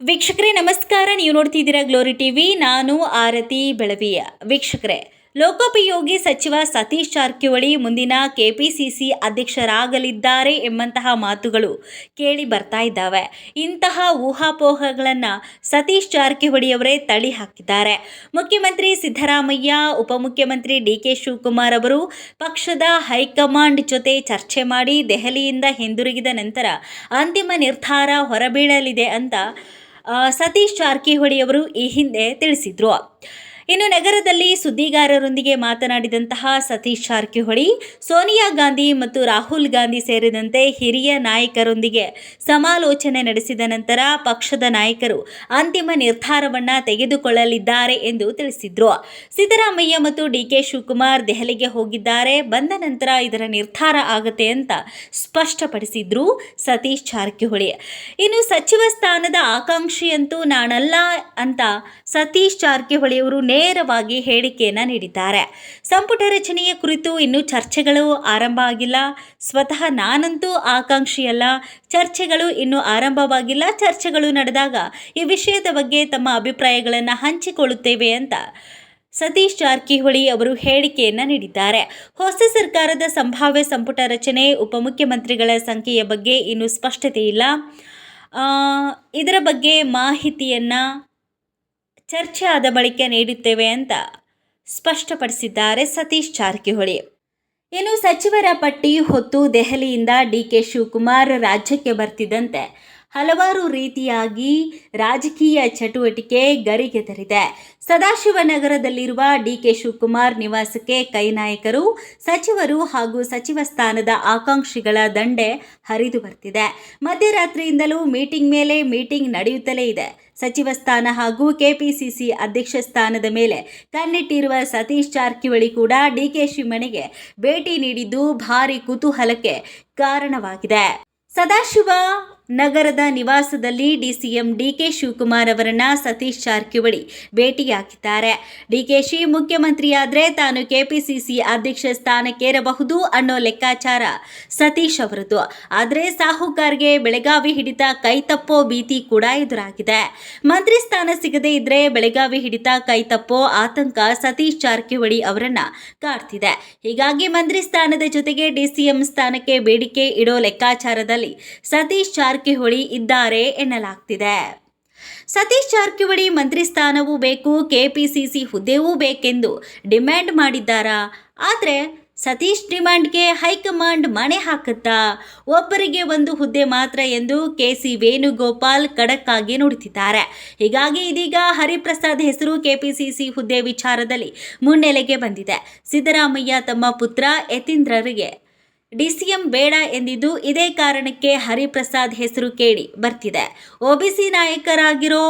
ವೀಕ್ಷಕರೇ ನಮಸ್ಕಾರ. ನೀವು ನೋಡ್ತಿದ್ದೀರಾ ಗ್ಲೋರಿ ಟಿವಿ. ನಾನು ಆರತಿ ಬೆಳವಿಯ. ವೀಕ್ಷಕರೇ, ಲೋಕೋಪಯೋಗಿ ಸಚಿವ ಸತೀಶ್ ಜಾರಕಿಹೊಳಿ ಮುಂದಿನ ಕೆಪಿಸಿಸಿ ಅಧ್ಯಕ್ಷರಾಗಲಿದ್ದಾರೆ ಎಂಬಂತಹ ಮಾತುಗಳು ಕೇಳಿ ಬರ್ತಾ ಇದ್ದಾವೆ. ಇಂತಹ ಊಹಾಪೋಹಗಳನ್ನು ಸತೀಶ್ ಜಾರಕಿಹೊಳಿಯವರೇ ತಳ್ಳಿ ಹಾಕಿದ್ದಾರೆ. ಮುಖ್ಯಮಂತ್ರಿ ಸಿದ್ದರಾಮಯ್ಯ, ಉಪಮುಖ್ಯಮಂತ್ರಿ ಡಿ.ಕೆ. ಶಿವಕುಮಾರ್ ಅವರು ಪಕ್ಷದ ಹೈಕಮಾಂಡ್ ಜೊತೆ ಚರ್ಚೆ ಮಾಡಿ ದೆಹಲಿಯಿಂದ ಹಿಂದಿರುಗಿದ ನಂತರ ಅಂತಿಮ ನಿರ್ಧಾರ ಹೊರಬೀಳಲಿದೆ ಅಂತ ಸತೀಶ್ ಜಾರಕಿಹೊಳಿ ಅವರು ಈ ಹಿಂದೆ ತಿಳಿಸಿದ್ರು. ಇನ್ನು ನಗರದಲ್ಲಿ ಸುದ್ದಿಗಾರರೊಂದಿಗೆ ಮಾತನಾಡಿದಂತಹ ಸತೀಶ್ ಜಾರಕಿಹೊಳಿ, ಸೋನಿಯಾ ಗಾಂಧಿ ಮತ್ತು ರಾಹುಲ್ ಗಾಂಧಿ ಸೇರಿದಂತೆ ಹಿರಿಯ ನಾಯಕರೊಂದಿಗೆ ಸಮಾಲೋಚನೆ ನಡೆಸಿದ ನಂತರ ಪಕ್ಷದ ನಾಯಕರು ಅಂತಿಮ ನಿರ್ಧಾರವನ್ನು ತೆಗೆದುಕೊಳ್ಳಲಿದ್ದಾರೆ ಎಂದು ತಿಳಿಸಿದ್ರು. ಸಿದ್ದರಾಮಯ್ಯ ಮತ್ತು ಡಿ.ಕೆ. ಶಿವಕುಮಾರ್ ದೆಹಲಿಗೆ ಹೋಗಿದ್ದಾರೆ, ಬಂದ ನಂತರ ಇದರ ನಿರ್ಧಾರ ಆಗುತ್ತೆ ಅಂತ ಸ್ಪಷ್ಟಪಡಿಸಿದ್ರು ಸತೀಶ್ ಜಾರಕಿಹೊಳಿ. ಇನ್ನು ಸಚಿವ ಸ್ಥಾನದ ಆಕಾಂಕ್ಷಿಯಂತೂ ನಾನಲ್ಲ ಅಂತ ಸತೀಶ್ ಜಾರಕಿಹೊಳಿ ಅವರು ನೇರವಾಗಿ ಹೇಳಿಕೆಯನ್ನು ನೀಡಿದ್ದಾರೆ. ಸಂಪುಟ ರಚನೆಯ ಕುರಿತು ಇನ್ನೂ ಚರ್ಚೆಗಳು ಆರಂಭ ಆಗಿಲ್ಲ. ಸ್ವತಃ ನಾನಂತೂ ಆಕಾಂಕ್ಷಿಯಲ್ಲ. ಚರ್ಚೆಗಳು ಇನ್ನೂ ಆರಂಭವಾಗಿಲ್ಲ. ಚರ್ಚೆಗಳು ನಡೆದಾಗ ಈ ವಿಷಯದ ಬಗ್ಗೆ ತಮ್ಮ ಅಭಿಪ್ರಾಯಗಳನ್ನು ಹಂಚಿಕೊಳ್ಳುತ್ತೇವೆ ಅಂತ ಸತೀಶ್ ಜಾರಕಿಹೊಳಿ ಅವರು ಹೇಳಿಕೆಯನ್ನು ನೀಡಿದ್ದಾರೆ. ಹೊಸ ಸರ್ಕಾರದ ಸಂಭಾವ್ಯ ಸಂಪುಟ ರಚನೆ, ಉಪಮುಖ್ಯಮಂತ್ರಿಗಳ ಸಂಖ್ಯೆಯ ಬಗ್ಗೆ ಇನ್ನೂ ಸ್ಪಷ್ಟತೆ ಇಲ್ಲ. ಇದರ ಬಗ್ಗೆ ಮಾಹಿತಿಯನ್ನು ಚರ್ಚೆ ಆದ ಬಳಿಕ ನೀಡುತ್ತೇವೆ ಅಂತ ಸ್ಪಷ್ಟಪಡಿಸಿದ್ದಾರೆ ಸತೀಶ್ ಜಾರಕಿಹೊಳಿ. ಇನ್ನು ಸಚಿವರ ಪಟ್ಟಿ ಹೊತ್ತು ದೆಹಲಿಯಿಂದ ಡಿ.ಕೆ. ಶಿವಕುಮಾರ್ ರಾಜ್ಯಕ್ಕೆ ಬರ್ತಿದ್ದಂತೆ ಹಲವಾರು ರೀತಿಯಾಗಿ ರಾಜಕೀಯ ಚಟುವಟಿಕೆ ಗರಿಗೆದರಿದೆ. ಸದಾಶಿವನಗರದಲ್ಲಿರುವ ಡಿ.ಕೆ. ಶಿವಕುಮಾರ್ ನಿವಾಸಕ್ಕೆ ಕೈ ನಾಯಕರು, ಸಚಿವರು ಹಾಗೂ ಸಚಿವ ಸ್ಥಾನದ ಆಕಾಂಕ್ಷಿಗಳ ದಂಡೆ ಹರಿದು ಬರ್ತಿದೆ. ಮಧ್ಯರಾತ್ರಿಯಿಂದಲೂ ಮೀಟಿಂಗ್ ಮೇಲೆ ಮೀಟಿಂಗ್ ನಡೆಯುತ್ತಲೇ ಇದೆ. ಸಚಿವ ಸ್ಥಾನ ಹಾಗೂ ಕೆಪಿಸಿಸಿ ಅಧ್ಯಕ್ಷ ಸ್ಥಾನದ ಮೇಲೆ ಕಣ್ಣಿಟ್ಟಿರುವ ಸತೀಶ್ ಜಾರಕಿಹೊಳಿ ಕೂಡ ಡಿಕೆಶಿ ಮನೆಗೆ ಭೇಟಿ ನೀಡಿದ್ದು ಭಾರಿ ಕುತೂಹಲಕ್ಕೆ ಕಾರಣವಾಗಿದೆ. ಸದಾಶಿವ ನಗರದ ನಿವಾಸದಲ್ಲಿ ಡಿಸಿಎಂ ಡಿ.ಕೆ. ಶಿವಕುಮಾರ್ ಅವರನ್ನ ಸತೀಶ್ ಜಾರಕಿಹೊಳಿ ಭೇಟಿಯಾಗಿದ್ದಾರೆ. ಡಿಕೆಶಿ ಮುಖ್ಯಮಂತ್ರಿಯಾದರೆ ತಾನು ಕೆಪಿಸಿಸಿ ಅಧ್ಯಕ್ಷ ಸ್ಥಾನಕ್ಕೇರಬಹುದು ಅನ್ನೋ ಲೆಕ್ಕಾಚಾರ ಸತೀಶ್ ಅವರದ್ದು. ಆದರೆ ಸಾಹುಕಾರ್ಗೆ ಬೆಳಗಾವಿ ಹಿಡಿತ ಕೈತಪ್ಪೋ ಭೀತಿ ಕೂಡ ಎದುರಾಗಿದೆ. ಮಂತ್ರಿ ಸ್ಥಾನ ಸಿಗದೇ ಇದ್ರೆ ಬೆಳಗಾವಿ ಹಿಡಿತ ಕೈತಪ್ಪೋ ಆತಂಕ ಸತೀಶ್ ಜಾರಕಿಹೊಳಿ ಅವರನ್ನ ಕಾಡ್ತಿದೆ. ಹೀಗಾಗಿ ಮಂತ್ರಿ ಸ್ಥಾನದ ಜೊತೆಗೆ ಡಿಸಿಎಂ ಸ್ಥಾನಕ್ಕೆ ಬೇಡಿಕೆ ಇಡೋ ಲೆಕ್ಕಾಚಾರದಲ್ಲಿ ಸತೀಶ್ ಜಾರಕಿಹೊಳಿ ಇದ್ದಾರೆ ಎನ್ನಲಾಗ್ತಿದೆ. ಸತೀಶ್ ಜಾರಕಿಹೊಳಿ ಮಂತ್ರಿ ಸ್ಥಾನವೂ ಬೇಕು, ಕೆಪಿಸಿಸಿ ಹುದ್ದೆಯೂ ಬೇಕೆಂದು ಡಿಮ್ಯಾಂಡ್ ಮಾಡಿದ್ದಾರಾ? ಆದರೆ ಸತೀಶ್ ಡಿಮ್ಯಾಂಡ್ಗೆ ಹೈಕಮಾಂಡ್ ಮಣೆ ಹಾಕುತ್ತಾ? ಒಬ್ಬರಿಗೆ ಒಂದು ಹುದ್ದೆ ಮಾತ್ರ ಎಂದು ಕೆ.ಸಿ. ವೇಣುಗೋಪಾಲ್ ಖಡಕ್ ಆಗಿ ನುಡಿದಿದ್ದಾರೆ. ಹೀಗಾಗಿ ಇದೀಗ ಹರಿಪ್ರಸಾದ್ ಹೆಸರು ಕೆಪಿಸಿಸಿ ಹುದ್ದೆ ವಿಚಾರದಲ್ಲಿ ಮುನ್ನೆಲೆಗೆ ಬಂದಿದೆ. ಸಿದ್ದರಾಮಯ್ಯ ತಮ್ಮ ಪುತ್ರ ಯತೀಂದ್ರರಿಗೆ ಡಿಸಿಎಂ ಬೇಡ ಎಂದಿದ್ದು ಇದೇ ಕಾರಣಕ್ಕೆ ಹರಿಪ್ರಸಾದ್ ಹೆಸರು ಕೇಳಿ ಬರ್ತಿದೆ. ಒಬಿಸಿ ನಾಯಕರಾಗಿರೋ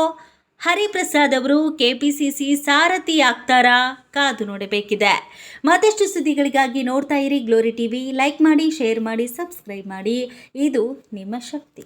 ಹರಿಪ್ರಸಾದ್ ಅವರು ಕೆಪಿಸಿಸಿ ಸಾರಥಿ ಆಗ್ತಾರಾ? ಕಾದು ನೋಡಬೇಕಿದೆ. ಮತ್ತಷ್ಟು ಸುದ್ದಿಗಳಿಗಾಗಿ ನೋಡ್ತಾ ಇರಿ ಗ್ಲೋರಿ ಟಿವಿ. ಲೈಕ್ ಮಾಡಿ, ಶೇರ್ ಮಾಡಿ, ಸಬ್ಸ್ಕ್ರೈಬ್ ಮಾಡಿ. ಇದು ನಿಮ್ಮ ಶಕ್ತಿ.